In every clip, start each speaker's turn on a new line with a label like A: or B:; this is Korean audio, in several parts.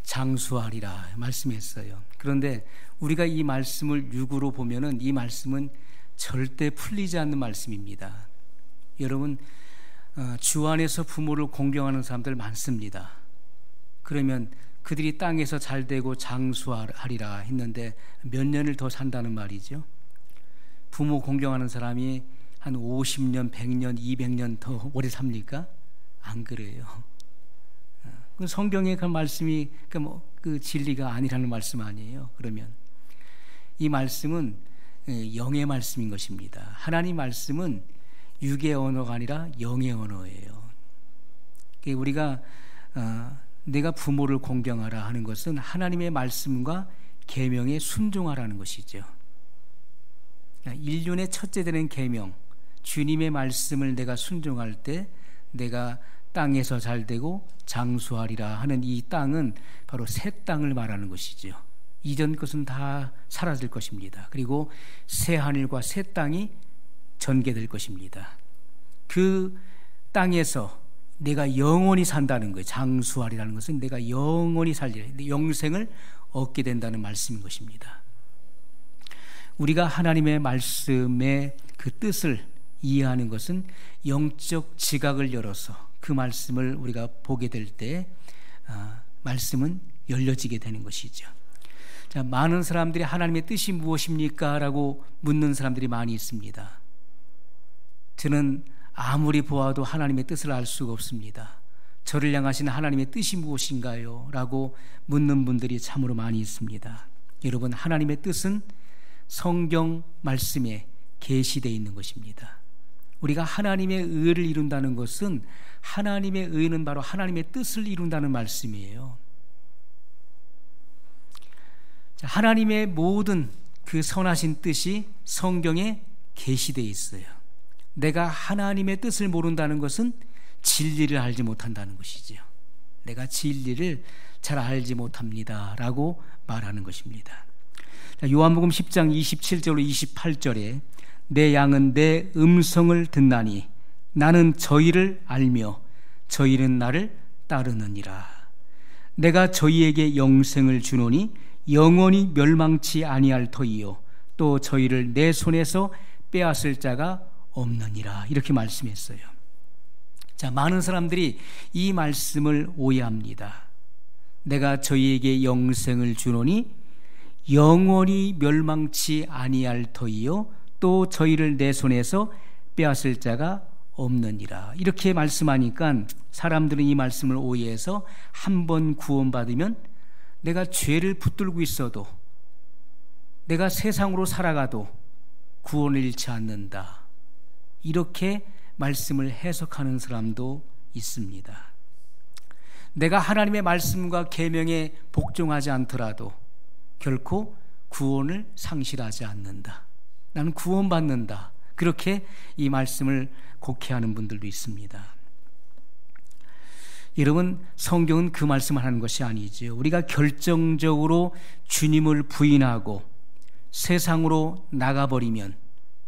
A: 장수하리라 말씀했어요. 그런데 우리가 이 말씀을 육으로 보면은 이 말씀은 절대 풀리지 않는 말씀입니다. 여러분, 주 안에서 부모를 공경하는 사람들 많습니다. 그러면 그들이 땅에서 잘되고 장수하리라 했는데 몇 년을 더 산다는 말이죠. 부모 공경하는 사람이 한 50년, 100년, 200년 더 오래 삽니까? 안 그래요. 그 성경의 그 말씀이 그 진리가 아니라는 말씀 아니에요. 그러면 이 말씀은 영의 말씀인 것입니다. 하나님 말씀은 육의 언어가 아니라 영의 언어예요. 우리가 내가 부모를 공경하라 하는 것은 하나님의 말씀과 계명에 순종하라는 것이죠. 인륜의 첫째 되는 계명, 주님의 말씀을 내가 순종할 때 내가 땅에서 잘되고 장수하리라 하는 이 땅은 바로 새 땅을 말하는 것이죠. 이전 것은 다 사라질 것입니다. 그리고 새 하늘과 새 땅이 전개될 것입니다. 그 땅에서 내가 영원히 산다는 거예요. 장수하리라는 것은 내가 영원히 살리라, 영생을 얻게 된다는 말씀인 것입니다. 우리가 하나님의 말씀의 그 뜻을 이해하는 것은 영적 지각을 열어서 그 말씀을 우리가 보게 될 때 말씀은 열려지게 되는 것이죠. 자, 많은 사람들이 하나님의 뜻이 무엇입니까? 라고 묻는 사람들이 많이 있습니다. 저는 아무리 보아도 하나님의 뜻을 알 수가 없습니다. 저를 향하신 하나님의 뜻이 무엇인가요? 라고 묻는 분들이 참으로 많이 있습니다. 여러분, 하나님의 뜻은 성경 말씀에 계시되어 있는 것입니다. 우리가 하나님의 의를 이룬다는 것은 하나님의 의는 바로 하나님의 뜻을 이룬다는 말씀이에요. 하나님의 모든 그 선하신 뜻이 성경에 계시되어 있어요. 내가 하나님의 뜻을 모른다는 것은 진리를 알지 못한다는 것이죠. 내가 진리를 잘 알지 못합니다 라고 말하는 것입니다. 요한복음 10장 27절로 28절에 내 양은 내 음성을 듣나니 나는 저희를 알며 저희는 나를 따르느니라. 내가 저희에게 영생을 주노니 영원히 멸망치 아니할 터이요 또 저희를 내 손에서 빼앗을 자가 없느니라. 이렇게 말씀했어요. 자, 많은 사람들이 이 말씀을 오해합니다. 내가 저희에게 영생을 주노니 영원히 멸망치 아니할 터이요 또 저희를 내 손에서 빼앗을 자가 없느니라. 이렇게 말씀하니까 사람들은 이 말씀을 오해해서 한 번 구원받으면 내가 죄를 붙들고 있어도 내가 세상으로 살아가도 구원을 잃지 않는다, 이렇게 말씀을 해석하는 사람도 있습니다. 내가 하나님의 말씀과 계명에 복종하지 않더라도 결코 구원을 상실하지 않는다, 나는 구원받는다, 그렇게 이 말씀을 곡해하는 분들도 있습니다. 여러분, 성경은 그 말씀을 하는 것이 아니죠. 우리가 결정적으로 주님을 부인하고 세상으로 나가버리면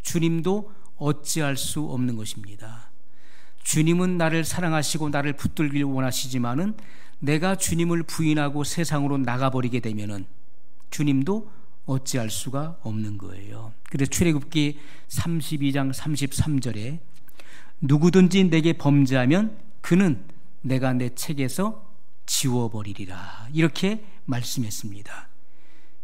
A: 주님도 어찌할 수 없는 것입니다. 주님은 나를 사랑하시고 나를 붙들기를 원하시지만은 내가 주님을 부인하고 세상으로 나가버리게 되면은 주님도 어찌할 수가 없는 거예요. 그래서 출애굽기 32장 33절에 누구든지 내게 범죄하면 그는 내가 내 책에서 지워버리리라, 이렇게 말씀했습니다.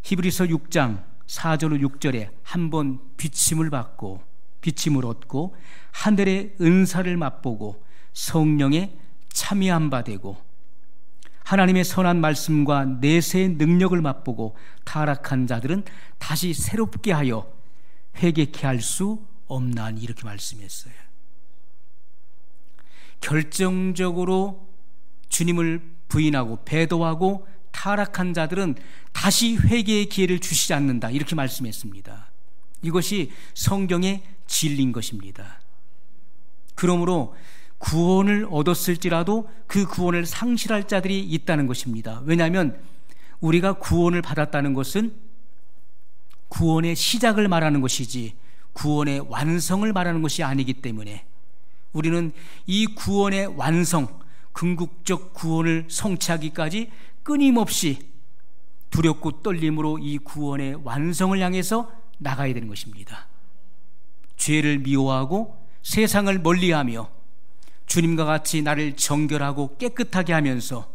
A: 히브리서 6장 4절 6절에 한번 비침을 받고 비침을 얻고 하늘의 은사를 맛보고 성령의 참여한 바 되고 하나님의 선한 말씀과 내세의 능력을 맛보고 타락한 자들은 다시 새롭게 하여 회개케 할 수 없나니, 이렇게 말씀했어요. 결정적으로 주님을 부인하고 배도하고 타락한 자들은 다시 회개의 기회를 주시지 않는다, 이렇게 말씀했습니다. 이것이 성경의 진리인 것입니다. 그러므로 구원을 얻었을지라도 그 구원을 상실할 자들이 있다는 것입니다. 왜냐하면 우리가 구원을 받았다는 것은 구원의 시작을 말하는 것이지 구원의 완성을 말하는 것이 아니기 때문에 우리는 이 구원의 완성, 궁극적 구원을 성취하기까지 끊임없이 두렵고 떨림으로 이 구원의 완성을 향해서 나가야 되는 것입니다. 죄를 미워하고 세상을 멀리하며 주님과 같이 나를 정결하고 깨끗하게 하면서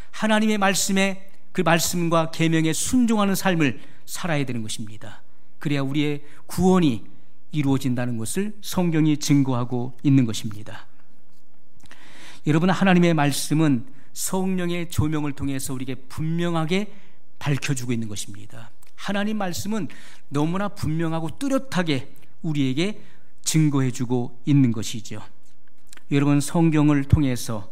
A: 하나님의 말씀에 그 말씀과 계명에 순종하는 삶을 살아야 되는 것입니다. 그래야 우리의 구원이 이루어진다는 것을 성경이 증거하고 있는 것입니다. 여러분, 하나님의 말씀은 성령의 조명을 통해서 우리에게 분명하게 밝혀주고 있는 것입니다. 하나님 말씀은 너무나 분명하고 뚜렷하게 우리에게 증거해주고 있는 것이죠. 여러분, 성경을 통해서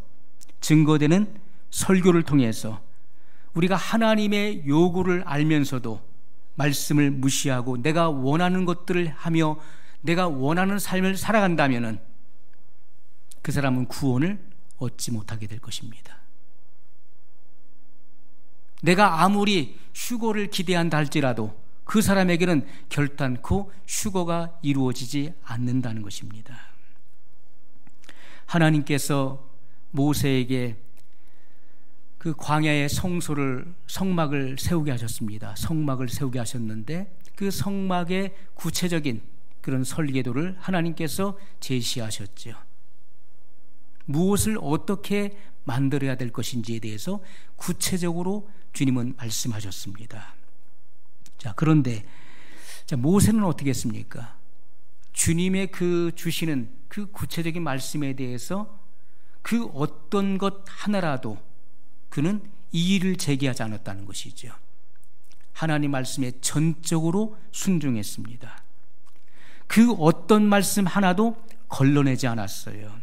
A: 증거되는 설교를 통해서 우리가 하나님의 요구를 알면서도 말씀을 무시하고 내가 원하는 것들을 하며 내가 원하는 삶을 살아간다면 그 사람은 구원을 얻지 못하게 될 것입니다. 내가 아무리 휴거를 기대한다 할지라도 그 사람에게는 결단코 휴거가 이루어지지 않는다는 것입니다. 하나님께서 모세에게 그 광야의 성막을 세우게 하셨습니다. 성막을 세우게 하셨는데 그 성막의 구체적인 그런 설계도를 하나님께서 제시하셨죠. 무엇을 어떻게 만들어야 될 것인지에 대해서 구체적으로 주님은 말씀하셨습니다. 자, 그런데 모세는 어떻게 했습니까? 주님의 그 주시는 그 구체적인 말씀에 대해서 그 어떤 것 하나라도 그는 이의를 제기하지 않았다는 것이죠. 하나님 말씀에 전적으로 순종했습니다. 그 어떤 말씀 하나도 걸러내지 않았어요.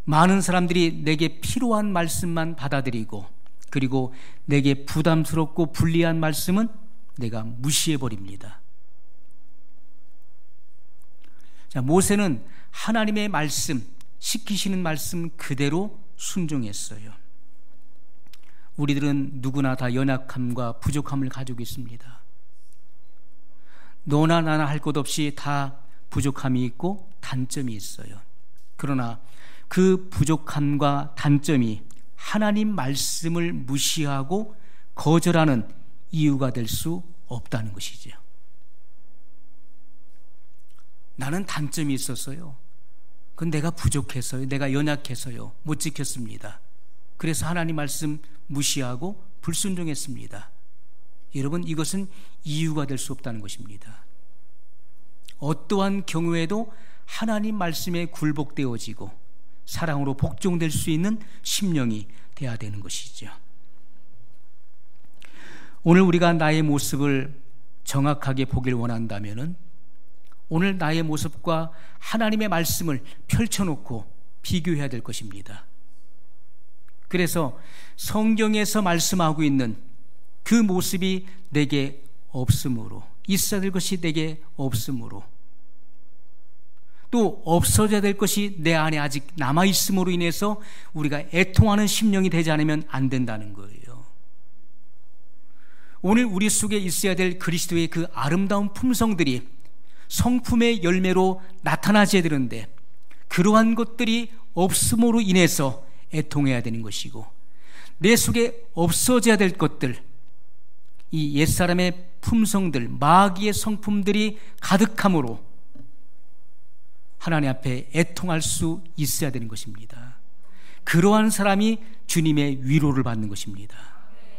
A: 많은 사람들이 내게 필요한 말씀만 받아들이고 그리고 내게 부담스럽고 불리한 말씀은 내가 무시해버립니다. 자, 모세는 하나님의 말씀, 시키시는 말씀 그대로 순종했어요. 우리들은 누구나 다 연약함과 부족함을 가지고 있습니다. 너나 나나 할 것 없이 다 부족함이 있고 단점이 있어요. 그러나 그 부족함과 단점이 하나님 말씀을 무시하고 거절하는 이유가 될 수 없다는 것이죠. 나는 단점이 있었어요. 그건 내가 부족해서요. 내가 연약해서요. 못 지켰습니다. 그래서 하나님 말씀 무시하고 불순종했습니다. 여러분, 이것은 이유가 될 수 없다는 것입니다. 어떠한 경우에도 하나님 말씀에 굴복되어지고 사랑으로 복종될 수 있는 심령이 되어야 되는 것이죠. 오늘 우리가 나의 모습을 정확하게 보길 원한다면 오늘 나의 모습과 하나님의 말씀을 펼쳐놓고 비교해야 될 것입니다. 그래서 성경에서 말씀하고 있는 그 모습이 내게 없으므로, 있어야 될 것이 내게 없으므로, 또 없어져야 될 것이 내 안에 아직 남아있음으로 인해서 우리가 애통하는 심령이 되지 않으면 안 된다는 거예요. 오늘 우리 속에 있어야 될 그리스도의 그 아름다운 품성들이 성품의 열매로 나타나져야 되는데 그러한 것들이 없음으로 인해서 애통해야 되는 것이고, 내 속에 없어져야 될 것들, 이 옛사람의 품성들, 마귀의 성품들이 가득함으로 하나님 앞에 애통할 수 있어야 되는 것입니다. 그러한 사람이 주님의 위로를 받는 것입니다.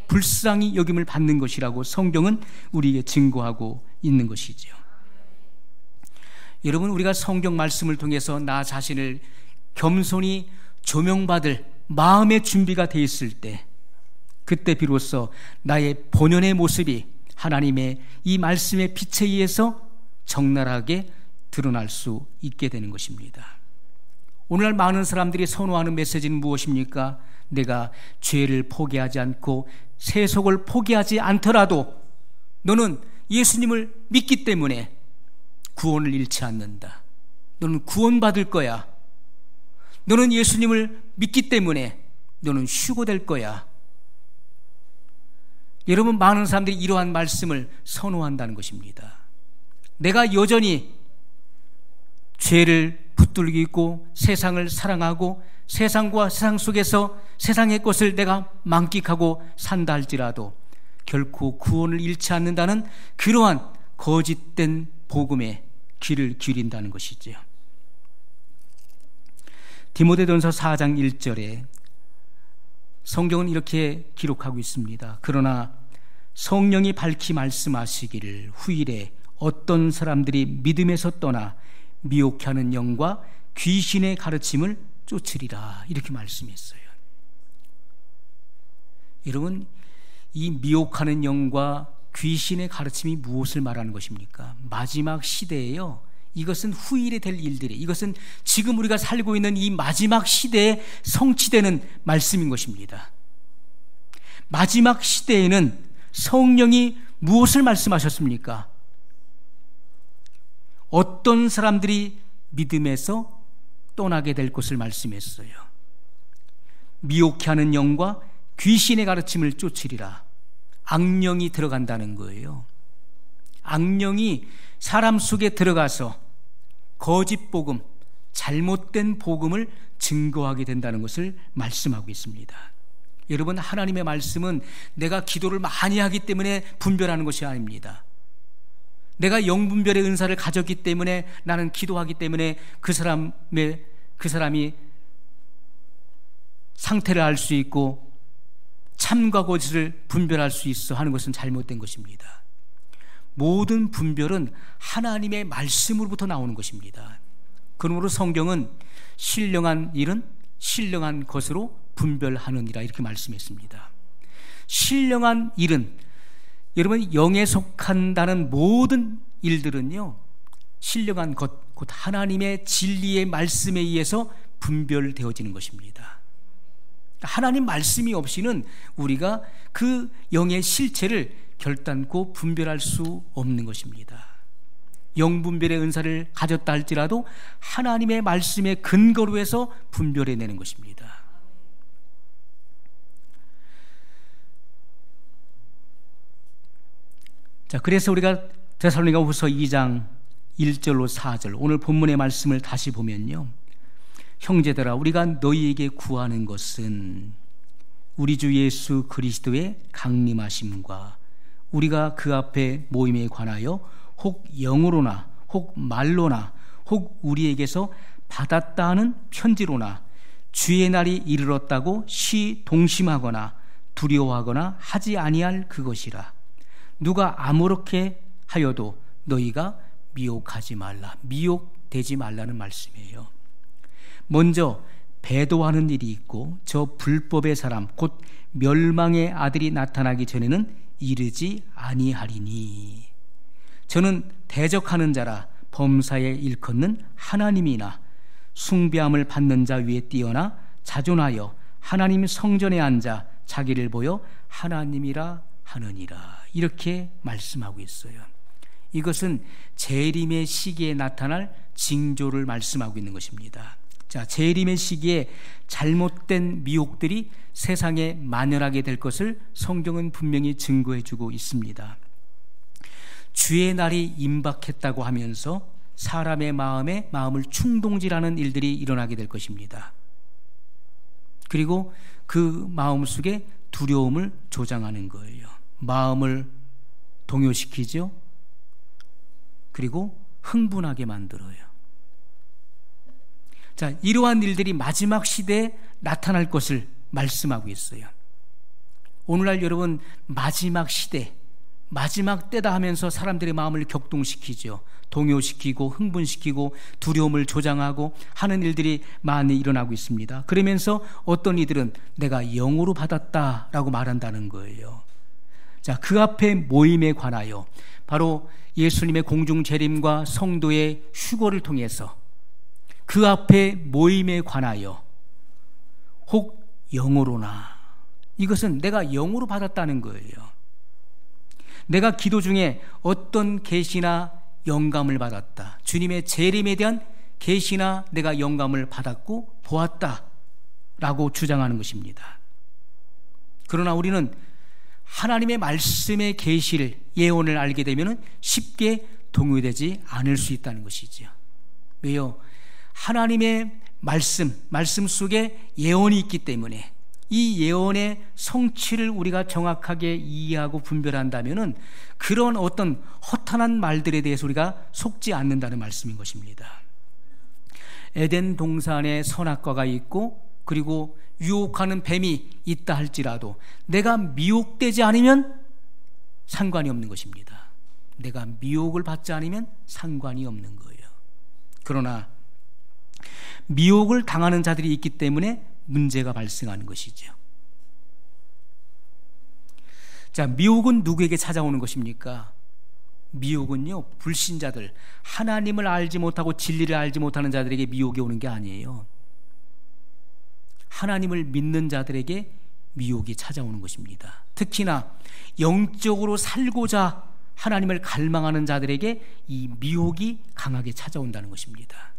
A: 불쌍히 여김을 받는 것이라고 성경은 우리에게 증거하고 있는 것이죠. 여러분, 우리가 성경 말씀을 통해서 나 자신을 겸손히 조명받을 마음의 준비가 되어 있을 때, 그때 비로소 나의 본연의 모습이 하나님의 이 말씀의 빛에 의해서 적나라하게 드러날 수 있게 되는 것입니다. 오늘날 많은 사람들이 선호하는 메시지는 무엇입니까? 내가 죄를 포기하지 않고 세속을 포기하지 않더라도 너는 예수님을 믿기 때문에 구원을 잃지 않는다. 너는 구원받을 거야. 너는 예수님을 믿기 때문에 너는 휴거될 거야. 여러분, 많은 사람들이 이러한 말씀을 선호한다는 것입니다. 내가 여전히 죄를 붙들고 있고 세상을 사랑하고 세상과 세상 속에서 세상의 것을 내가 만끽하고 산다 할지라도 결코 구원을 잃지 않는다는 그러한 거짓된 복음에 귀를 기울인다는 것이지요. 디모데전서 4장 1절에 성경은 이렇게 기록하고 있습니다. 그러나 성령이 밝히 말씀하시기를 후일에 어떤 사람들이 믿음에서 떠나 미혹해 하는 영과 귀신의 가르침을 쫓으리라, 이렇게 말씀했어요. 여러분, 이 미혹하는 영과 귀신의 가르침이 무엇을 말하는 것입니까? 마지막 시대에요, 이것은 후일에 될 일들이, 이것은 지금 우리가 살고 있는 이 마지막 시대에 성취되는 말씀인 것입니다. 마지막 시대에는 성령이 무엇을 말씀하셨습니까? 어떤 사람들이 믿음에서 떠나게 될 것을 말씀했어요. 미혹해 하는 영과 귀신의 가르침을 쫓으리라. 악령이 들어간다는 거예요. 악령이 사람 속에 들어가서 거짓 복음, 잘못된 복음을 증거하게 된다는 것을 말씀하고 있습니다. 여러분, 하나님의 말씀은 내가 기도를 많이 하기 때문에 분별하는 것이 아닙니다. 내가 영분별의 은사를 가졌기 때문에, 나는 기도하기 때문에 그 사람이 상태를 알 수 있고 참과 거짓을 분별할 수 있어 하는 것은 잘못된 것입니다. 모든 분별은 하나님의 말씀으로부터 나오는 것입니다. 그러므로 성경은 신령한 일은 신령한 것으로 분별하느니라, 이렇게 말씀했습니다. 신령한 일은, 여러분, 영에 속한다는 모든 일들은요, 신령한 것, 곧 하나님의 진리의 말씀에 의해서 분별되어지는 것입니다. 하나님 말씀이 없이는 우리가 그 영의 실체를 결단코 분별할 수 없는 것입니다. 영분별의 은사를 가졌다 할지라도 하나님의 말씀의 근거로 해서 분별해내는 것입니다. 자, 그래서 우리가 데살로니가후서 2장 1절로 4절, 오늘 본문의 말씀을 다시 보면요, 형제들아, 우리가 너희에게 구하는 것은 우리 주 예수 그리스도의 강림하심과 우리가 그 앞에 모임에 관하여 혹 영으로나 혹 말로나 혹 우리에게서 받았다 하는 편지로나 주의 날이 이르렀다고 시동심하거나 두려워하거나 하지 아니할 그것이라. 누가 아무렇게 하여도 너희가 미혹하지 말라. 미혹되지 말라는 말씀이에요. 먼저 배도하는 일이 있고 저 불법의 사람 곧 멸망의 아들이 나타나기 전에는 이르지 아니하리니, 저는 대적하는 자라 범사에 일컫는 하나님이나 숭배함을 받는 자 위에 뛰어나 자존하여 하나님 성전에 앉아 자기를 보여 하나님이라 하느니라, 이렇게 말씀하고 있어요. 이것은 재림의 시기에 나타날 징조를 말씀하고 있는 것입니다. 자, 재림의 시기에 잘못된 미혹들이 세상에 만연하게 될 것을 성경은 분명히 증거해 주고 있습니다. 주의 날이 임박했다고 하면서 사람의 마음을 충동질하는 일들이 일어나게 될 것입니다. 그리고 그 마음 속에 두려움을 조장하는 거예요. 마음을 동요시키죠. 그리고 흥분하게 만들어요. 자, 이러한 일들이 마지막 시대에 나타날 것을 말씀하고 있어요. 오늘날 여러분, 마지막 시대, 마지막 때다 하면서 사람들의 마음을 격동시키죠. 동요시키고 흥분시키고 두려움을 조장하고 하는 일들이 많이 일어나고 있습니다. 그러면서 어떤 이들은 내가 영으로 받았다라고 말한다는 거예요. 자, 그 앞에 모임에 관하여 바로 예수님의 공중 재림과 성도의 휴거를 통해서 그 앞에 모임에 관하여 혹 영으로나, 이것은 내가 영으로 받았다는 거예요. 내가 기도 중에 어떤 계시나 영감을 받았다, 주님의 재림에 대한 계시나 내가 영감을 받았고 보았다라고 주장하는 것입니다. 그러나 우리는 하나님의 말씀의 계시를, 예언을 알게 되면 쉽게 동요되지 않을 수 있다는 것이죠. 왜요? 하나님의 말씀 속에 예언이 있기 때문에 이 예언의 성취를 우리가 정확하게 이해하고 분별한다면은 그런 어떤 허탄한 말들에 대해서 우리가 속지 않는다는 말씀인 것입니다. 에덴 동산에 선악과가 있고 그리고 유혹하는 뱀이 있다 할지라도 내가 미혹되지 않으면 상관이 없는 것입니다. 내가 미혹을 받지 않으면 상관이 없는 거예요. 그러나 미혹을 당하는 자들이 있기 때문에 문제가 발생하는 것이죠. 자, 미혹은 누구에게 찾아오는 것입니까? 미혹은요, 불신자들, 하나님을 알지 못하고 진리를 알지 못하는 자들에게 미혹이 오는 게 아니에요. 하나님을 믿는 자들에게 미혹이 찾아오는 것입니다. 특히나 영적으로 살고자 하나님을 갈망하는 자들에게 이 미혹이 강하게 찾아온다는 것입니다.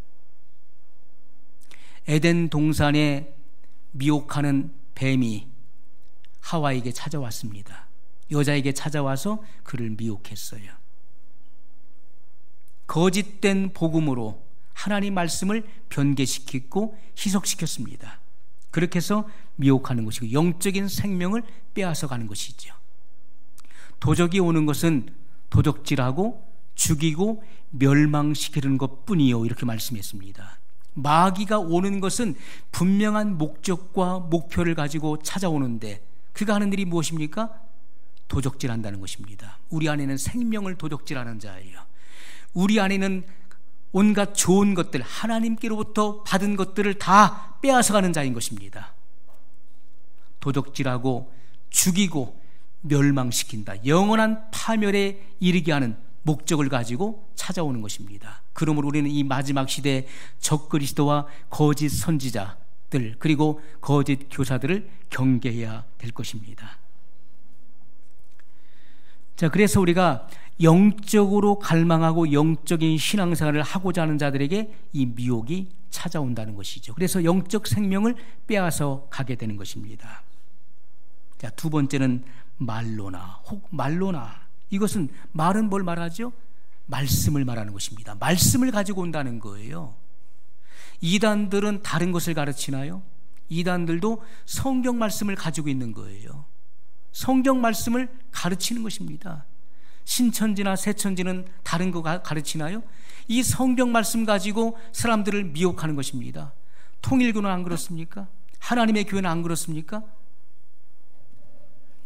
A: 에덴 동산에 미혹하는 뱀이 하와에게 찾아왔습니다. 여자에게 찾아와서 그를 미혹했어요. 거짓된 복음으로 하나님 말씀을 변개시키고 희석시켰습니다. 그렇게 해서 미혹하는 것이고 영적인 생명을 빼앗아가는 것이죠. 도적이 오는 것은 도적질하고 죽이고 멸망시키는 것뿐이요, 이렇게 말씀했습니다. 마귀가 오는 것은 분명한 목적과 목표를 가지고 찾아오는데 그가 하는 일이 무엇입니까? 도적질한다는 것입니다. 우리 안에는 생명을 도적질하는 자예요. 우리 안에는 온갖 좋은 것들, 하나님께로부터 받은 것들을 다 빼앗아가는 자인 것입니다. 도적질하고 죽이고 멸망시킨다. 영원한 파멸에 이르게 하는 목적을 가지고 찾아오는 것입니다. 그러므로 우리는 이 마지막 시대의 적그리스도와 거짓 선지자들 그리고 거짓 교사들을 경계해야 될 것입니다. 자, 그래서 우리가 영적으로 갈망하고 영적인 신앙생활을 하고자 하는 자들에게 이 미혹이 찾아온다는 것이죠. 그래서 영적 생명을 빼앗아 가게 되는 것입니다. 자, 두 번째는 말로나 혹 말로나. 이것은 말은 뭘 말하죠? 말씀을 말하는 것입니다. 말씀을 가지고 온다는 거예요. 이단들은 다른 것을 가르치나요? 이단들도 성경 말씀을 가지고 있는 거예요. 성경 말씀을 가르치는 것입니다. 신천지나 새천지는 다른 거 가르치나요? 이 성경 말씀 가지고 사람들을 미혹하는 것입니다. 통일교는 안 그렇습니까? 하나님의 교회는 안 그렇습니까?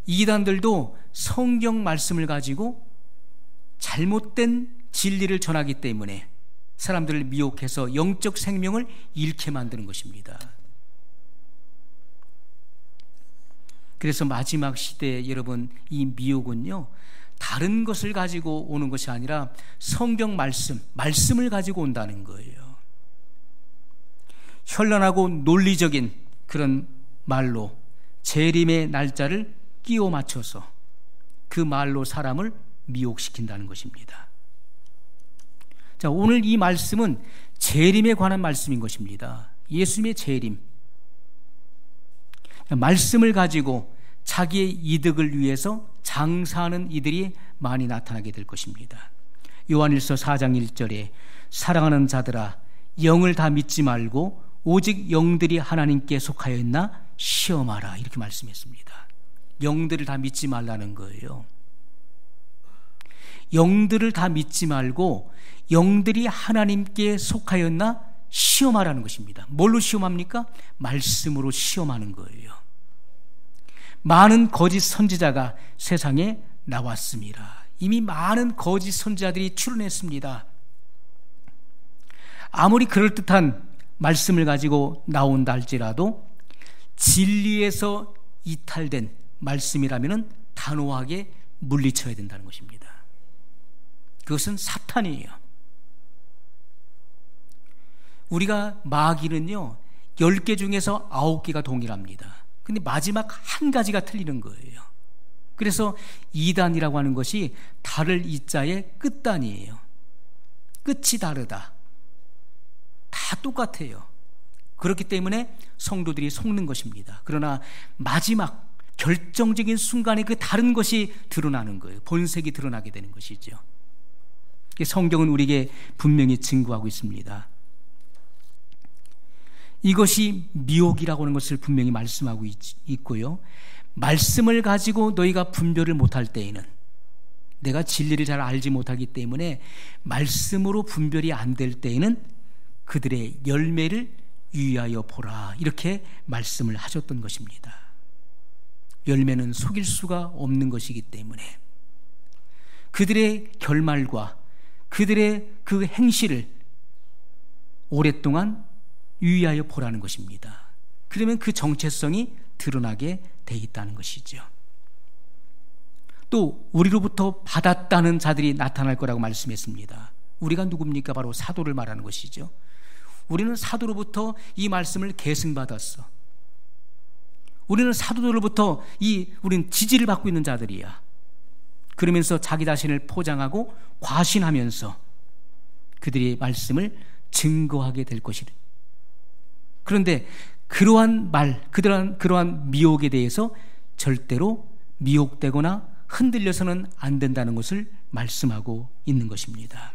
A: 이단들도 성경 말씀을 가지고 잘못된 진리를 전하기 때문에 사람들을 미혹해서 영적 생명을 잃게 만드는 것입니다. 그래서 마지막 시대에 여러분, 이 미혹은요, 다른 것을 가지고 오는 것이 아니라 성경 말씀을 가지고 온다는 거예요. 현란하고 논리적인 그런 말로 재림의 날짜를 끼워 맞춰서 그 말로 사람을 미혹시킨다는 것입니다. 자, 오늘 이 말씀은 재림에 관한 말씀인 것입니다. 예수님의 재림. 말씀을 가지고 자기의 이득을 위해서 장사하는 이들이 많이 나타나게 될 것입니다. 요한일서 4장 1절에 사랑하는 자들아, 영을 다 믿지 말고 오직 영들이 하나님께 속하였나 시험하라, 이렇게 말씀했습니다. 영들을 다 믿지 말라는 거예요. 영들을 다 믿지 말고 영들이 하나님께 속하였나 시험하라는 것입니다. 뭘로 시험합니까? 말씀으로 시험하는 거예요. 많은 거짓 선지자가 세상에 나왔습니다. 이미 많은 거짓 선지자들이 출현했습니다. 아무리 그럴듯한 말씀을 가지고 나온다 할지라도 진리에서 이탈된 말씀이라면 단호하게 물리쳐야 된다는 것입니다. 그것은 사탄이에요. 우리가 마귀는요, 10개 중에서 9개가 동일합니다. 근데 마지막 한 가지가 틀리는 거예요. 그래서 이단이라고 하는 것이 달을 이자의 끝단이에요. 끝이 다르다. 다 똑같아요. 그렇기 때문에 성도들이 속는 것입니다. 그러나 마지막 결정적인 순간에 그 다른 것이 드러나는 거예요. 본색이 드러나게 되는 것이죠. 성경은 우리에게 분명히 증거하고 있습니다. 이것이 미혹이라고 하는 것을 분명히 말씀하고 있고요. 말씀을 가지고 너희가 분별을 못할 때에는, 내가 진리를 잘 알지 못하기 때문에 말씀으로 분별이 안 될 때에는 그들의 열매를 유의하여 보라, 이렇게 말씀을 하셨던 것입니다. 열매는 속일 수가 없는 것이기 때문에 그들의 결말과 그들의 그 행실을 오랫동안 유의하여 보라는 것입니다. 그러면 그 정체성이 드러나게 돼 있다는 것이죠. 또 우리로부터 받았다는 자들이 나타날 거라고 말씀했습니다. 우리가 누굽니까? 바로 사도를 말하는 것이죠. 우리는 사도로부터 이 말씀을 계승받았어. 우리는 사도들로부터 우리는 지지를 받고 있는 자들이야. 그러면서 자기 자신을 포장하고 과신하면서 그들의 말씀을 증거하게 될 것이다. 그런데 그러한 미혹에 대해서 절대로 미혹되거나 흔들려서는 안 된다는 것을 말씀하고 있는 것입니다.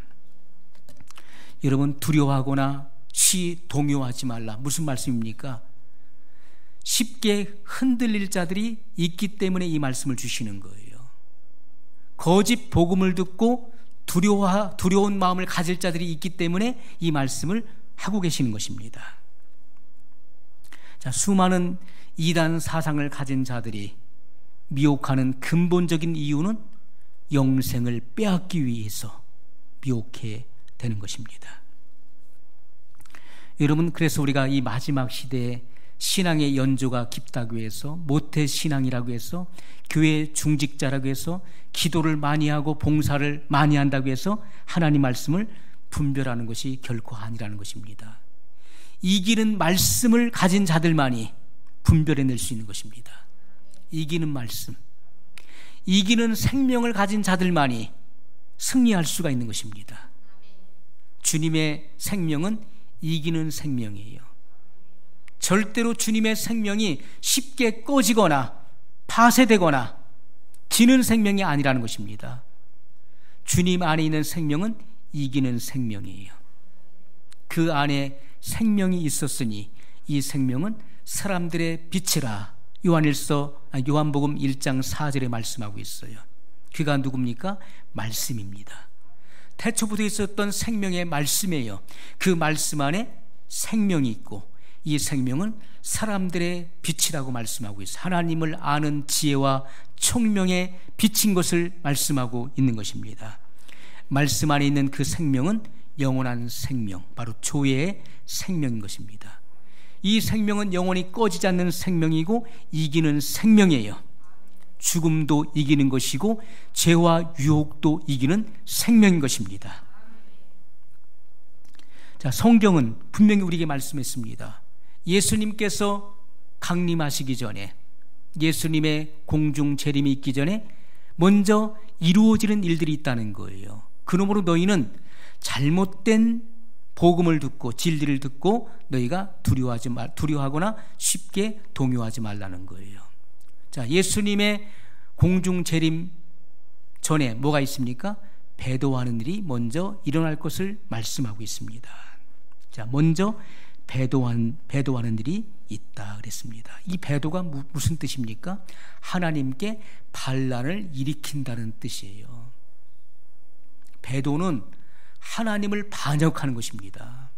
A: 여러분, 두려워하거나 동요하지 말라. 무슨 말씀입니까? 쉽게 흔들릴 자들이 있기 때문에 이 말씀을 주시는 거예요. 거짓 복음을 듣고 두려운 마음을 가질 자들이 있기 때문에 이 말씀을 하고 계시는 것입니다. 자, 수많은 이단 사상을 가진 자들이 미혹하는 근본적인 이유는 영생을 빼앗기 위해서 미혹해 되는 것입니다. 여러분, 그래서 우리가 이 마지막 시대에 신앙의 연조가 깊다고 해서, 모태신앙이라고 해서, 교회 중직자라고 해서, 기도를 많이 하고 봉사를 많이 한다고 해서 하나님 말씀을 분별하는 것이 결코 아니라는 것입니다. 이기는 말씀을 가진 자들만이 분별해낼 수 있는 것입니다. 이기는 말씀, 이기는 생명을 가진 자들만이 승리할 수가 있는 것입니다. 주님의 생명은 이기는 생명이에요. 절대로 주님의 생명이 쉽게 꺼지거나 파쇄되거나 지는 생명이 아니라는 것입니다. 주님 안에 있는 생명은 이기는 생명이에요. 그 안에 생명이 있었으니 이 생명은 사람들의 빛이라, 요한복음 1장 4절에 말씀하고 있어요. 그가 누굽니까? 말씀입니다. 태초부터 있었던 생명의 말씀이에요. 그 말씀 안에 생명이 있고 이 생명은 사람들의 빛이라고 말씀하고 있어요. 하나님을 아는 지혜와 총명의 빛인 것을 말씀하고 있는 것입니다. 말씀 안에 있는 그 생명은 영원한 생명, 바로 조예의 생명인 것입니다. 이 생명은 영원히 꺼지지 않는 생명이고 이기는 생명이에요. 죽음도 이기는 것이고 죄와 유혹도 이기는 생명인 것입니다. 자, 성경은 분명히 우리에게 말씀했습니다. 예수님께서 강림하시기 전에, 예수님의 공중 재림이 있기 전에 먼저 이루어지는 일들이 있다는 거예요. 그러므로 너희는 잘못된 복음을 듣고 진리를 듣고 너희가 두려워하거나 쉽게 동요하지 말라는 거예요. 자, 예수님의 공중 재림 전에 뭐가 있습니까? 배도하는 일이 먼저 일어날 것을 말씀하고 있습니다. 자, 먼저 배도하는 일이 있다 그랬습니다. 이 배도가 무슨 뜻입니까? 하나님께 반란을 일으킨다는 뜻이에요. 배도는 하나님을 반역하는 것입니다.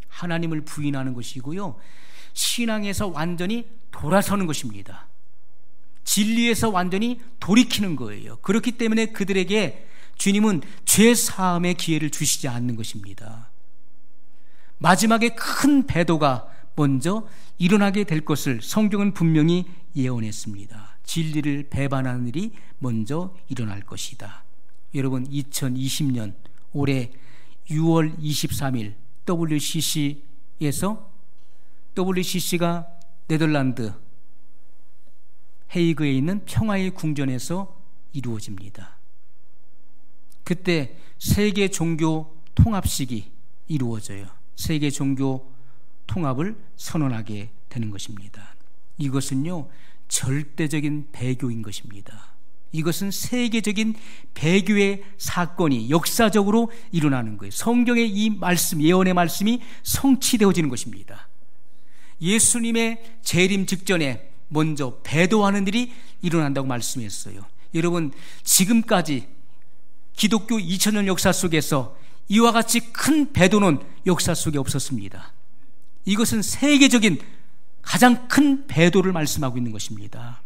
A: 하나님을 부인하는 것이고요, 신앙에서 완전히 돌아서는 것입니다. 진리에서 완전히 돌이키는 거예요. 그렇기 때문에 그들에게 주님은 죄 사함의 기회를 주시지 않는 것입니다. 마지막에 큰 배도가 먼저 일어나게 될 것을 성경은 분명히 예언했습니다. 진리를 배반하는 일이 먼저 일어날 것이다. 여러분, 2020년 올해 6월 23일 WCC가 네덜란드 헤이그에 있는 평화의 궁전에서 이루어집니다. 그때 세계 종교 통합식이 이루어져요. 세계 종교 통합을 선언하게 되는 것입니다. 이것은요, 절대적인 배교인 것입니다. 이것은 세계적인 배교의 사건이 역사적으로 일어나는 거예요. 성경의 이 말씀, 예언의 말씀이 성취되어지는 것입니다. 예수님의 재림 직전에 먼저 배도하는 일이 일어난다고 말씀했어요. 여러분, 지금까지 기독교 2000년 역사 속에서 이와 같이 큰 배도는 역사 속에 없었습니다. 이것은 세계적인 가장 큰 배도를 말씀하고 있는 것입니다.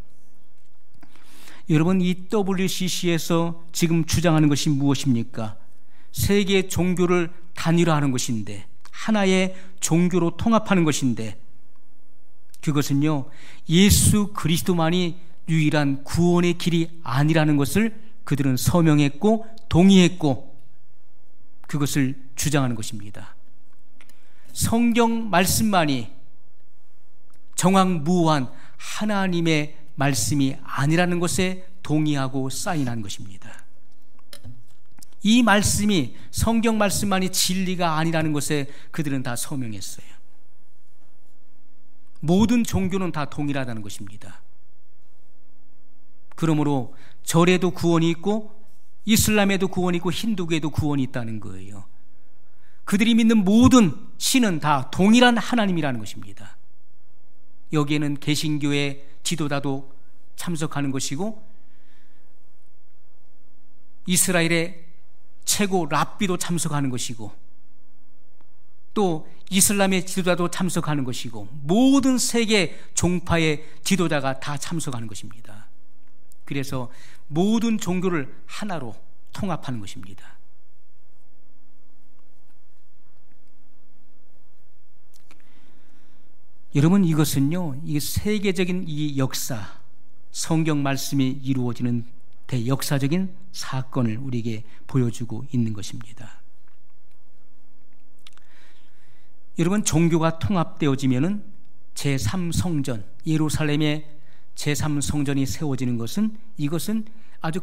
A: 여러분, 이 WCC에서 지금 주장하는 것이 무엇입니까? 세계 종교를 단일화하는 것인데, 하나의 종교로 통합하는 것인데, 그것은요, 예수 그리스도만이 유일한 구원의 길이 아니라는 것을 그들은 서명했고 동의했고 그것을 주장하는 것입니다. 성경 말씀만이 정확무한 하나님의 말씀이 아니라는 것에 동의하고 사인한 것입니다. 이 말씀이, 성경 말씀만이 진리가 아니라는 것에 그들은 다 서명했어요. 모든 종교는 다 동일하다는 것입니다. 그러므로 절에도 구원이 있고 이슬람에도 구원이 있고 힌두교에도 구원이 있다는 거예요. 그들이 믿는 모든 신은 다 동일한 하나님이라는 것입니다. 여기에는 개신교의 지도자도 참석하는 것이고 이스라엘의 최고 랍비도 참석하는 것이고 또 이슬람의 지도자도 참석하는 것이고 모든 세계 종파의 지도자가 다 참석하는 것입니다. 그래서 모든 종교를 하나로 통합하는 것입니다. 여러분, 이것은요, 이 세계적인 이 역사, 성경 말씀이 이루어지는 대역사적인 사건을 우리에게 보여주고 있는 것입니다. 여러분, 종교가 통합되어지면은 제3성전, 예루살렘의 제3성전이 세워지는 것은, 이것은 아주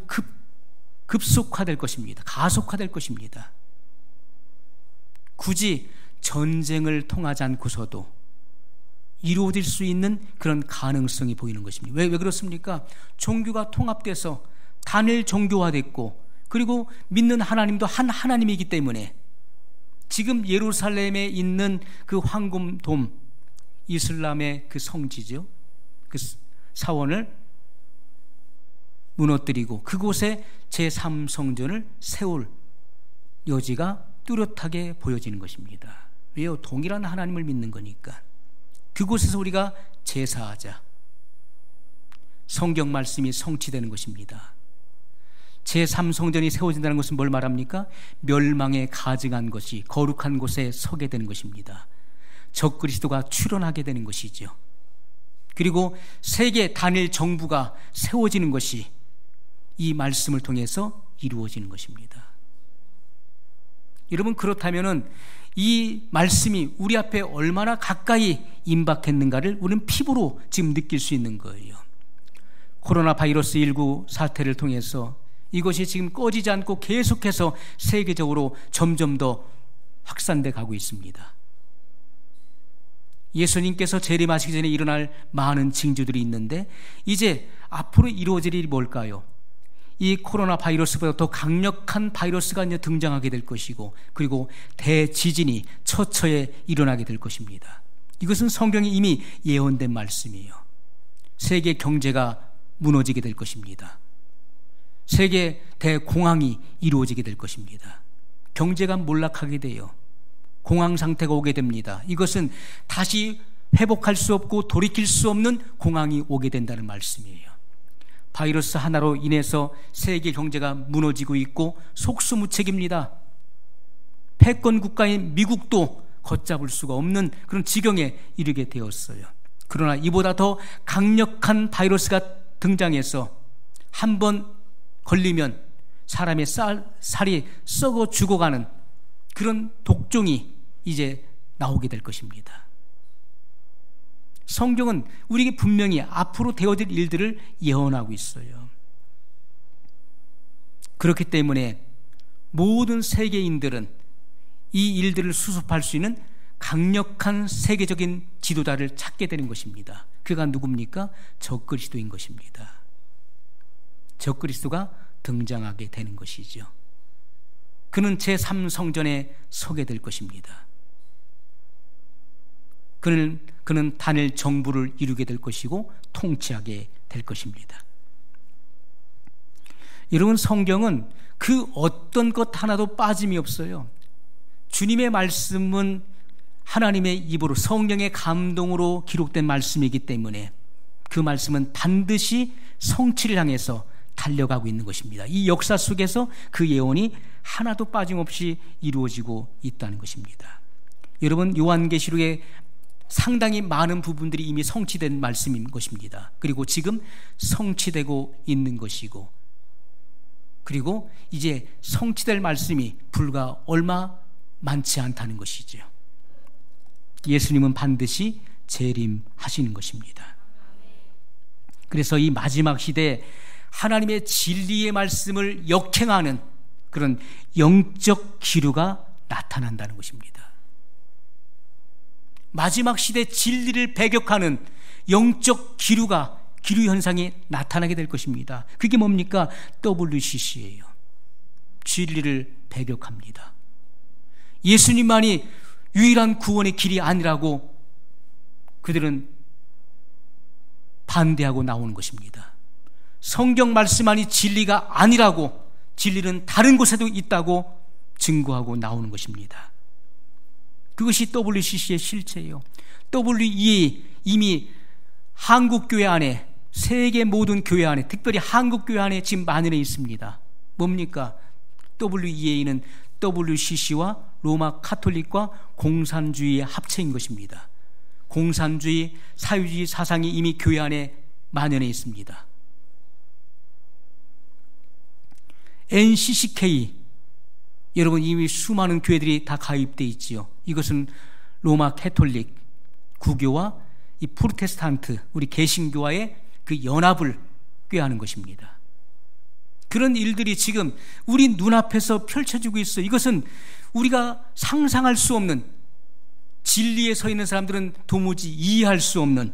A: 급속화될 것입니다. 가속화될 것입니다. 굳이 전쟁을 통하지 않고서도 이루어질 수 있는 그런 가능성이 보이는 것입니다. 왜 그렇습니까? 종교가 통합돼서 단일 종교화됐고, 그리고 믿는 하나님도 한 하나님이기 때문에 지금 예루살렘에 있는 그 황금돔, 이슬람의 그 성지죠, 그 사원을 무너뜨리고 그곳에 제3성전을 세울 여지가 뚜렷하게 보여지는 것입니다. 왜요? 동일한 하나님을 믿는 거니까. 그곳에서 우리가 제사하자, 성경 말씀이 성취되는 것입니다. 제3성전이 세워진다는 것은 뭘 말합니까? 멸망에 가증한 것이 거룩한 곳에 서게 되는 것입니다. 적그리스도가 출현하게 되는 것이죠. 그리고 세계 단일 정부가 세워지는 것이 이 말씀을 통해서 이루어지는 것입니다. 여러분, 그렇다면은 이 말씀이 우리 앞에 얼마나 가까이 임박했는가를 우리는 피부로 지금 느낄 수 있는 거예요. 코로나 바이러스 19 사태를 통해서 이것이 지금 꺼지지 않고 계속해서 세계적으로 점점 더 확산돼 가고 있습니다. 예수님께서 재림하시기 전에 일어날 많은 징조들이 있는데 이제 앞으로 이루어질 일이 뭘까요? 이 코로나 바이러스보다 더 강력한 바이러스가 이제 등장하게 될 것이고, 그리고 대지진이 처처에 일어나게 될 것입니다. 이것은 성경에 이미 예언된 말씀이에요. 세계 경제가 무너지게 될 것입니다. 세계 대공황이 이루어지게 될 것입니다. 경제가 몰락하게 돼요. 공황 상태가 오게 됩니다. 이것은 다시 회복할 수 없고 돌이킬 수 없는 공황이 오게 된다는 말씀이에요. 바이러스 하나로 인해서 세계 경제가 무너지고 있고 속수무책입니다. 패권 국가인 미국도 걷잡을 수가 없는 그런 지경에 이르게 되었어요. 그러나 이보다 더 강력한 바이러스가 등장해서 한번 걸리면 사람의 살이 썩어 죽어가는 그런 독종이 이제 나오게 될 것입니다. 성경은 우리에게 분명히 앞으로 되어질 일들을 예언하고 있어요. 그렇기 때문에 모든 세계인들은 이 일들을 수습할 수 있는 강력한 세계적인 지도자를 찾게 되는 것입니다. 그가 누굽니까? 적그리스도인 것입니다. 적그리스도가 등장하게 되는 것이죠. 그는 제3성전에 서게 될 것입니다. 그는 단일 정부를 이루게 될 것이고 통치하게 될 것입니다. 여러분, 성경은 그 어떤 것 하나도 빠짐이 없어요. 주님의 말씀은 하나님의 입으로 성령의 감동으로 기록된 말씀이기 때문에 그 말씀은 반드시 성취를 향해서 달려가고 있는 것입니다. 이 역사 속에서 그 예언이 하나도 빠짐없이 이루어지고 있다는 것입니다. 여러분, 요한계시록에 상당히 많은 부분들이 이미 성취된 말씀인 것입니다. 그리고 지금 성취되고 있는 것이고, 그리고 이제 성취될 말씀이 불과 얼마 많지 않다는 것이죠. 예수님은 반드시 재림하시는 것입니다. 그래서 이 마지막 시대에 하나님의 진리의 말씀을 역행하는 그런 영적 기류가 나타난다는 것입니다. 마지막 시대 진리를 배격하는 영적 기류 현상이 나타나게 될 것입니다. 그게 뭡니까? WCC예요. 진리를 배격합니다. 예수님만이 유일한 구원의 길이 아니라고 그들은 반대하고 나오는 것입니다. 성경 말씀만이 진리가 아니라고, 진리는 다른 곳에도 있다고 증거하고 나오는 것입니다. 그것이 WCC의 실체예요. WEA 이미 한국교회 안에, 세계 모든 교회 안에, 특별히 한국교회 안에 지금 만연해 있습니다. 뭡니까? WEA는 WCC와 로마 카톨릭과 공산주의의 합체인 것입니다. 공산주의, 사유주의 사상이 이미 교회 안에 만연해 있습니다. NCCK, 여러분 이미 수많은 교회들이 다 가입되어 있지요. 이것은 로마 카톨릭 구교와 이 프로테스탄트, 우리 개신교와의 그 연합을 꾀하는 것입니다. 그런 일들이 지금 우리 눈앞에서 펼쳐지고 있어요. 이것은 우리가 상상할 수 없는, 진리에 서 있는 사람들은 도무지 이해할 수 없는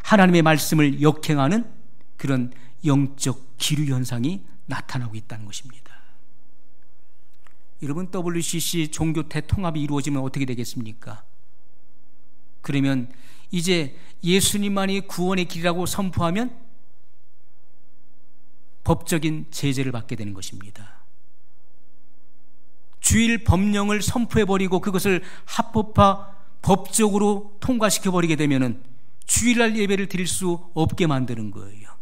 A: 하나님의 말씀을 역행하는 그런 영적 기류 현상이 나타나고 있다는 것입니다. 여러분, WCC 종교 대통합이 이루어지면 어떻게 되겠습니까? 그러면 이제 예수님만이 구원의 길이라고 선포하면 법적인 제재를 받게 되는 것입니다. 주일 법령을 선포해버리고 그것을 합법화, 법적으로 통과시켜버리게 되면 주일날 예배를 드릴 수 없게 만드는 거예요.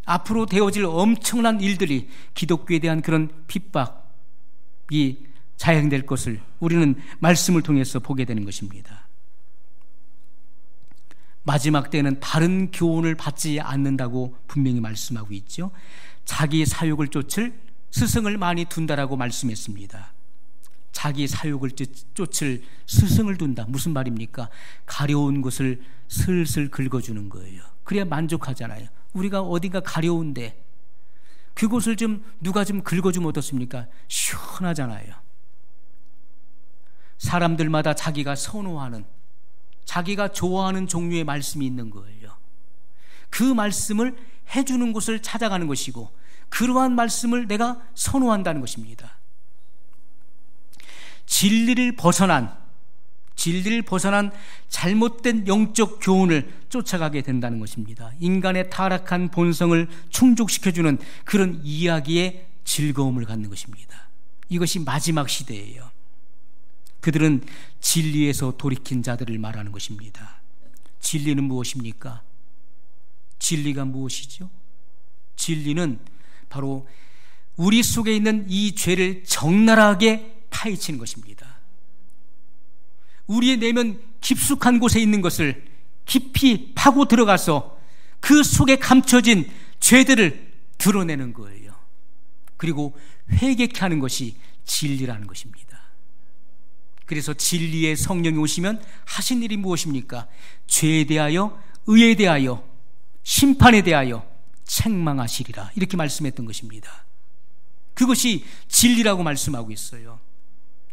A: 앞으로 되어질 엄청난 일들이, 기독교에 대한 그런 핍박이 자행될 것을 우리는 말씀을 통해서 보게 되는 것입니다. 마지막 때는 다른 교훈을 받지 않는다고 분명히 말씀하고 있죠. 자기 사욕을 쫓을 스승을 많이 둔다라고 말씀했습니다. 자기 사욕을 쫓을 스승을 둔다. 무슨 말입니까? 가려운 곳을 슬슬 긁어주는 거예요. 그래야 만족하잖아요. 우리가 어딘가 가려운데 그곳을 좀 누가 좀 긁어주면 어떻습니까? 시원하잖아요. 사람들마다 자기가 선호하는, 자기가 좋아하는 종류의 말씀이 있는 거예요. 그 말씀을 해주는 곳을 찾아가는 것이고, 그러한 말씀을 내가 선호한다는 것입니다. 진리를 벗어난 잘못된 영적 교훈을 쫓아가게 된다는 것입니다. 인간의 타락한 본성을 충족시켜주는 그런 이야기에 즐거움을 갖는 것입니다. 이것이 마지막 시대예요. 그들은 진리에서 돌이킨 자들을 말하는 것입니다. 진리는 무엇입니까? 진리가 무엇이죠? 진리는 바로 우리 속에 있는 이 죄를 적나라하게 파헤치는 것입니다. 우리의 내면 깊숙한 곳에 있는 것을 깊이 파고 들어가서 그 속에 감춰진 죄들을 드러내는 거예요. 그리고 회개케 하는 것이 진리라는 것입니다. 그래서 진리의 성령이 오시면 하신 일이 무엇입니까? 죄에 대하여, 의에 대하여, 심판에 대하여 책망하시리라, 이렇게 말씀했던 것입니다. 그것이 진리라고 말씀하고 있어요.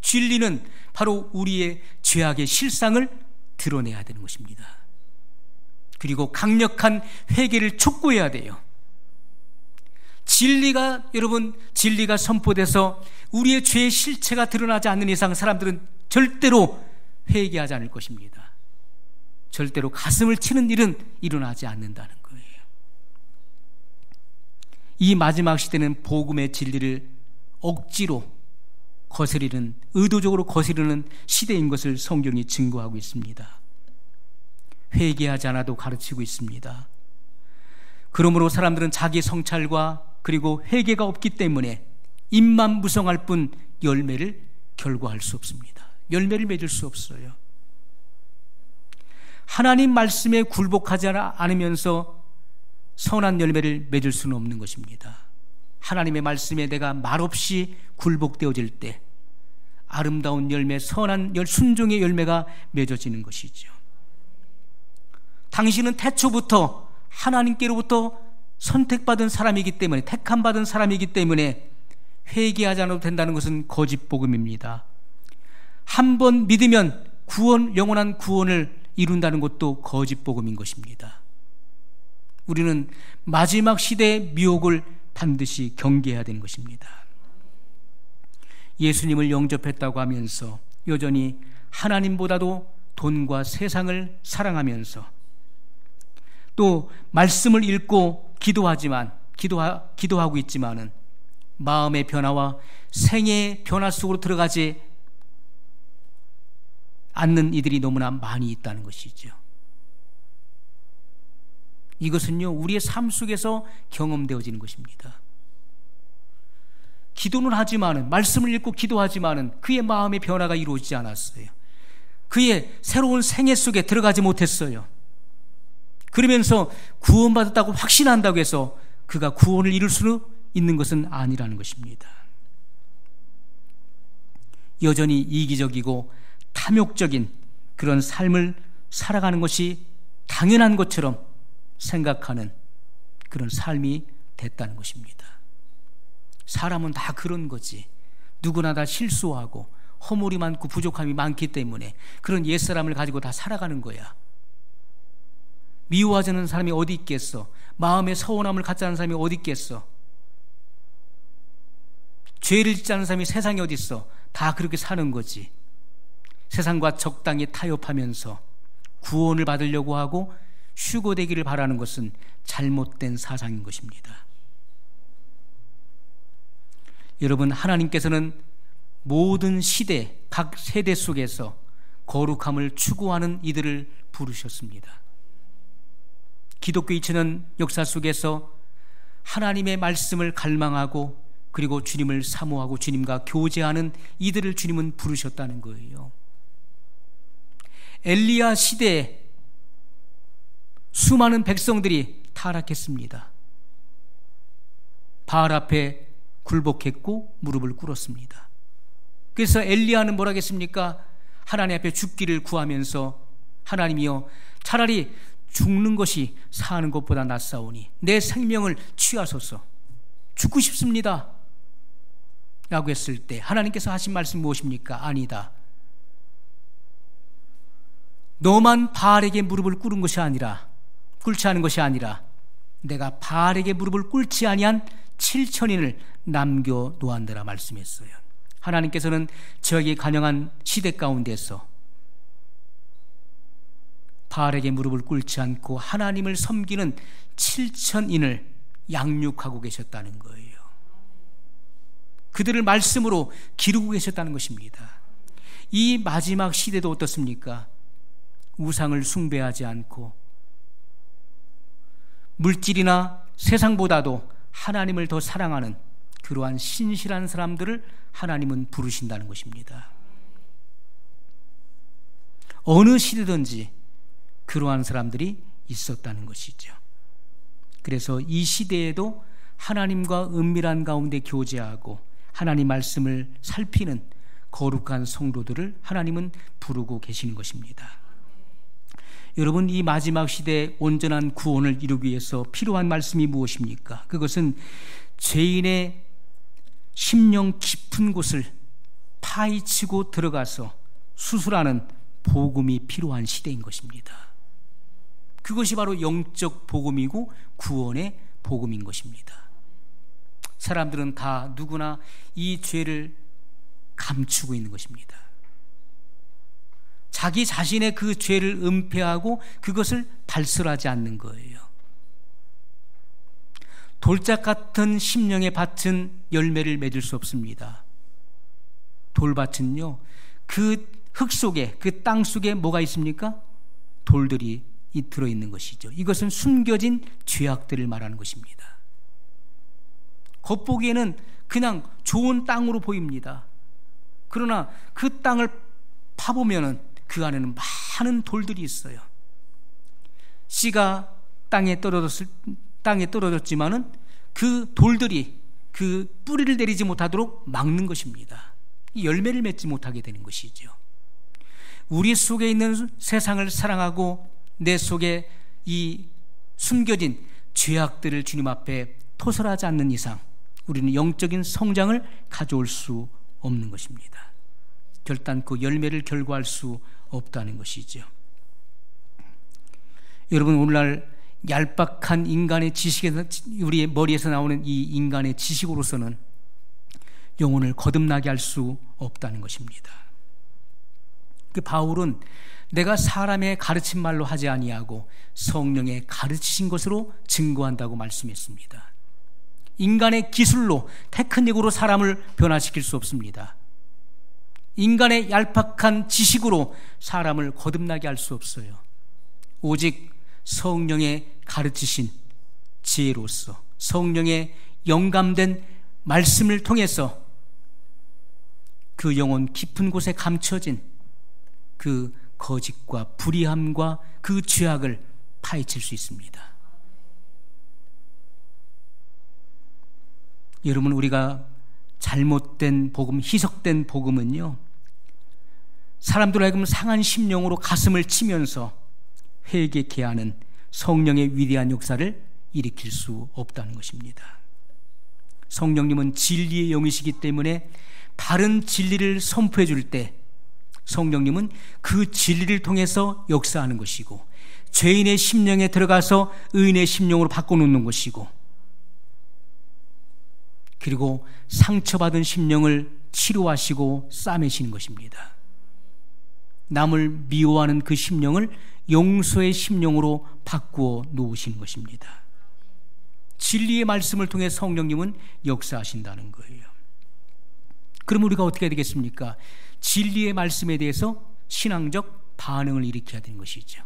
A: 진리는 바로 우리의 죄악의 실상을 드러내야 되는 것입니다. 그리고 강력한 회개를 촉구해야 돼요. 진리가 선포돼서 우리의 죄의 실체가 드러나지 않는 이상 사람들은 절대로 회개하지 않을 것입니다. 절대로 가슴을 치는 일은 일어나지 않는다는 거예요. 이 마지막 시대는 복음의 진리를 억지로 거스리는, 의도적으로 거스르는 시대인 것을 성경이 증거하고 있습니다. 회개하지 않아도 가르치고 있습니다. 그러므로 사람들은 자기 성찰과 그리고 회개가 없기 때문에 입만 무성할 뿐 열매를 결과할 수 없습니다. 열매를 맺을 수 없어요. 하나님 말씀에 굴복하지 않으면서 선한 열매를 맺을 수는 없는 것입니다. 하나님의 말씀에 내가 말없이 굴복되어질 때 아름다운 열매, 선한 순종의 열매가 맺어지는 것이죠. 당신은 태초부터 하나님께로부터 선택받은 사람이기 때문에, 택함받은 사람이기 때문에 회개하지 않아도 된다는 것은 거짓 복음입니다. 한 번 믿으면 영원한 구원을 이룬다는 것도 거짓 복음인 것입니다. 우리는 마지막 시대의 미혹을 반드시 경계해야 되는 것입니다. 예수님을 영접했다고 하면서 여전히 하나님보다도 돈과 세상을 사랑하면서 또 말씀을 읽고 기도하고 있지만은 마음의 변화와 생애의 변화 속으로 들어가지 않는 이들이 너무나 많이 있다는 것이죠. 이것은요, 우리의 삶 속에서 경험되어지는 것입니다. 기도는 하지만은, 말씀을 읽고 기도하지만은 그의 마음의 변화가 이루어지지 않았어요. 그의 새로운 생애 속에 들어가지 못했어요. 그러면서 구원받았다고 확신한다고 해서 그가 구원을 이룰 수 있는 것은 아니라는 것입니다. 여전히 이기적이고 탐욕적인 그런 삶을 살아가는 것이 당연한 것처럼 생각하는 그런 삶이 됐다는 것입니다. 사람은 다 그런 거지. 누구나 다 실수하고 허물이 많고 부족함이 많기 때문에 그런 옛사람을 가지고 다 살아가는 거야. 미워하지 않는 사람이 어디 있겠어? 마음에 서운함을 갖지 않는 사람이 어디 있겠어? 죄를 짓지 않는 사람이 세상에 어디 있어? 다 그렇게 사는 거지. 세상과 적당히 타협하면서 구원을 받으려고 하고 휴거되기를 바라는 것은 잘못된 사상인 것입니다. 여러분, 하나님께서는 모든 시대, 각 세대 속에서 거룩함을 추구하는 이들을 부르셨습니다. 기독교 2000년 역사 속에서 하나님의 말씀을 갈망하고 그리고 주님을 사모하고 주님과 교제하는 이들을 주님은 부르셨다는 거예요. 엘리야 시대에 수많은 백성들이 타락했습니다. 바알 앞에 굴복했고 무릎을 꿇었습니다. 그래서 엘리야는 뭐라 했습니까? 하나님 앞에 죽기를 구하면서 하나님이여, 차라리 죽는 것이 사는 것보다 낫사오니 내 생명을 취하소서, 죽고 싶습니다 라고 했을 때 하나님께서 하신 말씀 무엇입니까? 아니다, 너만 바알에게 무릎을 꿇지 않은 것이 아니라 내가 바알에게 무릎을 꿇지 아니한 7천인을 남겨놓았느라 말씀했어요. 하나님께서는 저에게 간영한 시대 가운데서 바알에게 무릎을 꿇지 않고 하나님을 섬기는 7천인을 양육하고 계셨다는 거예요. 그들을 말씀으로 기르고 계셨다는 것입니다. 이 마지막 시대도 어떻습니까? 우상을 숭배하지 않고 물질이나 세상보다도 하나님을 더 사랑하는 그러한 신실한 사람들을 하나님은 부르신다는 것입니다. 어느 시대든지 그러한 사람들이 있었다는 것이죠. 그래서 이 시대에도 하나님과 은밀한 가운데 교제하고 하나님 말씀을 살피는 거룩한 성도들을 하나님은 부르고 계시는 것입니다. 여러분, 이 마지막 시대의 온전한 구원을 이루기 위해서 필요한 말씀이 무엇입니까? 그것은 죄인의 심령 깊은 곳을 파헤치고 들어가서 수술하는 복음이 필요한 시대인 것입니다. 그것이 바로 영적 복음이고 구원의 복음인 것입니다. 사람들은 다 누구나 이 죄를 감추고 있는 것입니다. 자기 자신의 그 죄를 은폐하고 그것을 발설하지 않는 거예요. 돌짝 같은 심령의 밭은 열매를 맺을 수 없습니다. 돌밭은요, 그 흙 속에, 그 땅 속에 뭐가 있습니까? 돌들이 들어있는 것이죠. 이것은 숨겨진 죄악들을 말하는 것입니다. 겉보기에는 그냥 좋은 땅으로 보입니다. 그러나 그 땅을 파보면은 그 안에는 많은 돌들이 있어요. 씨가 땅에 떨어졌지만은 그 돌들이 그 뿌리를 내리지 못하도록 막는 것입니다. 열매를 맺지 못하게 되는 것이죠. 우리 속에 있는 세상을 사랑하고 내 속에 이 숨겨진 죄악들을 주님 앞에 토설하지 않는 이상 우리는 영적인 성장을 가져올 수 없는 것입니다. 결단코 열매를 결과할 수 없다는 것이죠. 여러분, 오늘날 얄팍한 인간의 지식에서, 우리의 머리에서 나오는 이 인간의 지식으로서는 영혼을 거듭나게 할 수 없다는 것입니다. 그 바울은 내가 사람의 가르친 말로 하지 아니하고 성령의 가르치신 것으로 증거한다고 말씀했습니다. 인간의 기술로, 테크닉으로 사람을 변화시킬 수 없습니다. 인간의 얄팍한 지식으로 사람을 거듭나게 할 수 없어요. 오직 성령의 가르치신 지혜로서, 성령의 영감된 말씀을 통해서 그 영혼 깊은 곳에 감춰진 그 거짓과 불의함과 그 죄악을 파헤칠 수 있습니다. 여러분, 우리가 잘못된 복음, 희석된 복음은요, 사람들 하여금 상한 심령으로 가슴을 치면서 회개케 하는 성령의 위대한 역사를 일으킬 수 없다는 것입니다. 성령님은 진리의 영이시기 때문에 바른 진리를 선포해 줄 때 성령님은 그 진리를 통해서 역사하는 것이고, 죄인의 심령에 들어가서 의인의 심령으로 바꿔놓는 것이고, 그리고 상처받은 심령을 치료하시고 싸매시는 것입니다. 남을 미워하는 그 심령을 용서의 심령으로 바꾸어 놓으시는 것입니다. 진리의 말씀을 통해 성령님은 역사하신다는 거예요. 그럼 우리가 어떻게 해야 되겠습니까? 진리의 말씀에 대해서 신앙적 반응을 일으켜야 되는 것이죠.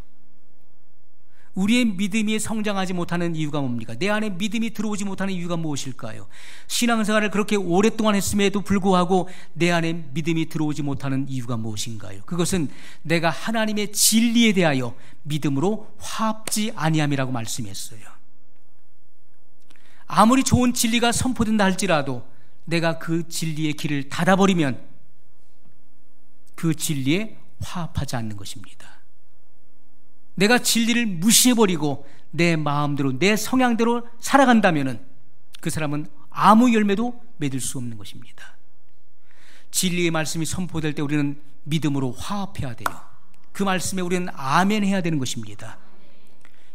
A: 우리의 믿음이 성장하지 못하는 이유가 뭡니까? 내 안에 믿음이 들어오지 못하는 이유가 무엇일까요? 신앙생활을 그렇게 오랫동안 했음에도 불구하고 내 안에 믿음이 들어오지 못하는 이유가 무엇인가요? 그것은 내가 하나님의 진리에 대하여 믿음으로 화합지 아니함이라고 말씀했어요. 아무리 좋은 진리가 선포된다 할지라도 내가 그 진리의 길을 닫아버리면 그 진리에 화합하지 않는 것입니다. 내가 진리를 무시해버리고 내 마음대로, 내 성향대로 살아간다면 그 사람은 아무 열매도 맺을 수 없는 것입니다. 진리의 말씀이 선포될 때 우리는 믿음으로 화합해야 돼요. 그 말씀에 우리는 아멘 해야 되는 것입니다.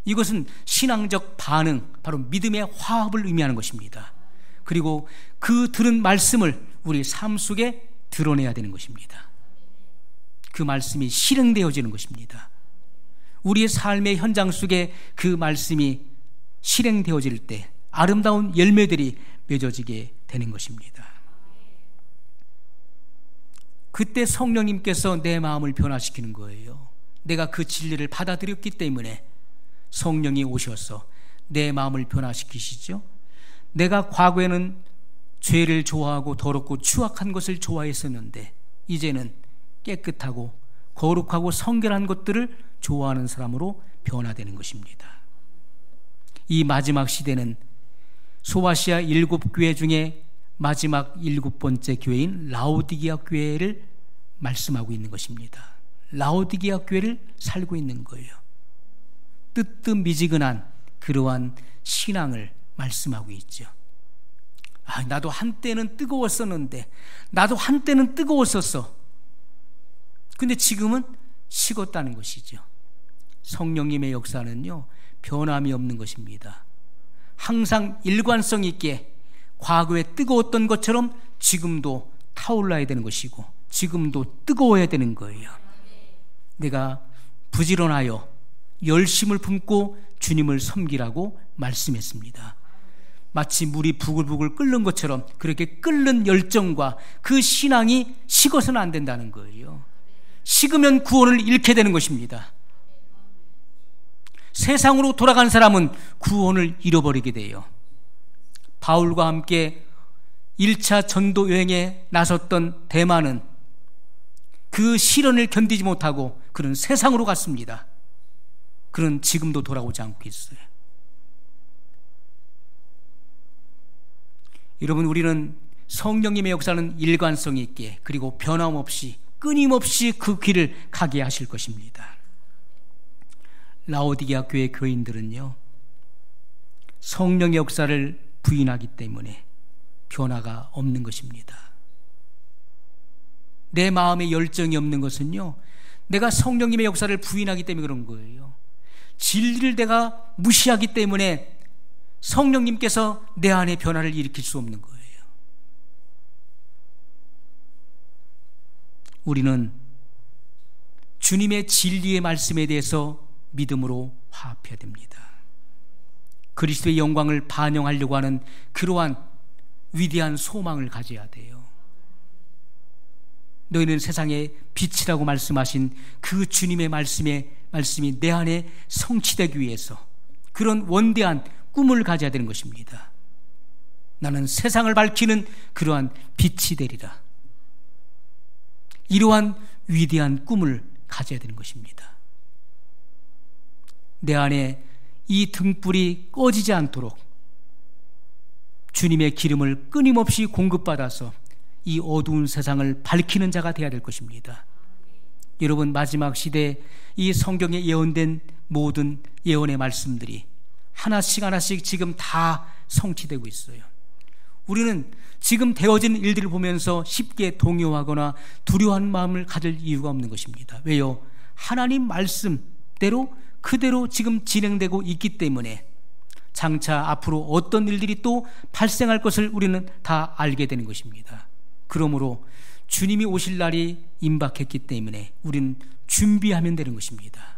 A: 이것은 신앙적 반응, 바로 믿음의 화합을 의미하는 것입니다. 그리고 그 들은 말씀을 우리 삶 속에 드러내야 되는 것입니다. 그 말씀이 실행되어지는 것입니다. 우리의 삶의 현장 속에 그 말씀이 실행되어질 때 아름다운 열매들이 맺어지게 되는 것입니다. 그때 성령님께서 내 마음을 변화시키는 거예요. 내가 그 진리를 받아들였기 때문에 성령이 오셔서 내 마음을 변화시키시죠. 내가 과거에는 죄를 좋아하고 더럽고 추악한 것을 좋아했었는데 이제는 깨끗하고 거룩하고 성결한 것들을 좋아하는 사람으로 변화되는 것입니다. 이 마지막 시대는 소아시아 7교회 중에 마지막 7번째 교회인 라오디게아 교회를 말씀하고 있는 것입니다. 라오디게아 교회를 살고 있는 거예요. 뜨뜻미지근한 그러한 신앙을 말씀하고 있죠. 나도 한때는 뜨거웠었는데, 나도 한때는 뜨거웠었어. 근데 지금은 식었다는 것이죠. 성령님의 역사는요, 변함이 없는 것입니다. 항상 일관성 있게 과거에 뜨거웠던 것처럼 지금도 타올라야 되는 것이고 지금도 뜨거워야 되는 거예요. 내가 부지런하여 열심을 품고 주님을 섬기라고 말씀했습니다. 마치 물이 부글부글 끓는 것처럼 그렇게 끓는 열정과 그 신앙이 식어서는 안 된다는 거예요. 식으면 구원을 잃게 되는 것입니다. 세상으로 돌아간 사람은 구원을 잃어버리게 돼요. 바울과 함께 1차 전도 여행에 나섰던 대마는 그 시련을 견디지 못하고 그는 세상으로 갔습니다. 그는 지금도 돌아오지 않고 있어요. 여러분, 우리는 성령님의 역사는 일관성 있게 그리고 변함없이 끊임없이 그 길을 가게 하실 것입니다. 라오디게아 교회 교인들은요, 성령의 역사를 부인하기 때문에 변화가 없는 것입니다. 내 마음에 열정이 없는 것은요, 내가 성령님의 역사를 부인하기 때문에 그런 거예요. 진리를 내가 무시하기 때문에 성령님께서 내 안에 변화를 일으킬 수 없는 거예요. 우리는 주님의 진리의 말씀에 대해서 믿음으로 화합해야 됩니다. 그리스도의 영광을 반영하려고 하는 그러한 위대한 소망을 가져야 돼요. 너희는 세상의 빛이라고 말씀하신 그 주님의 말씀이 내 안에 성취되기 위해서 그런 원대한 꿈을 가져야 되는 것입니다. 나는 세상을 밝히는 그러한 빛이 되리라. 이러한 위대한 꿈을 가져야 되는 것입니다. 내 안에 이 등불이 꺼지지 않도록 주님의 기름을 끊임없이 공급받아서 이 어두운 세상을 밝히는 자가 되어야 될 것입니다. 여러분, 마지막 시대에 이 성경에 예언된 모든 예언의 말씀들이 하나씩 하나씩 지금 다 성취되고 있어요. 우리는 지금 되어진 일들을 보면서 쉽게 동요하거나 두려워하는 마음을 가질 이유가 없는 것입니다. 왜요? 하나님 말씀대로 그대로 지금 진행되고 있기 때문에 장차 앞으로 어떤 일들이 또 발생할 것을 우리는 다 알게 되는 것입니다. 그러므로 주님이 오실 날이 임박했기 때문에 우리는 준비하면 되는 것입니다.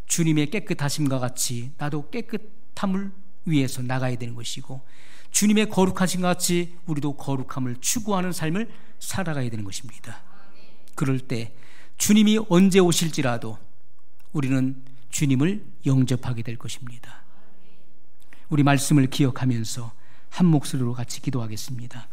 A: 주님의 깨끗하심과 같이 나도 깨끗함을 위해서 나가야 되는 것이고, 주님의 거룩하심과 같이 우리도 거룩함을 추구하는 삶을 살아가야 되는 것입니다. 그럴 때 주님이 언제 오실지라도 우리는 주님을 영접하게 될 것입니다. 우리 말씀을 기억하면서 한 목소리로 같이 기도하겠습니다.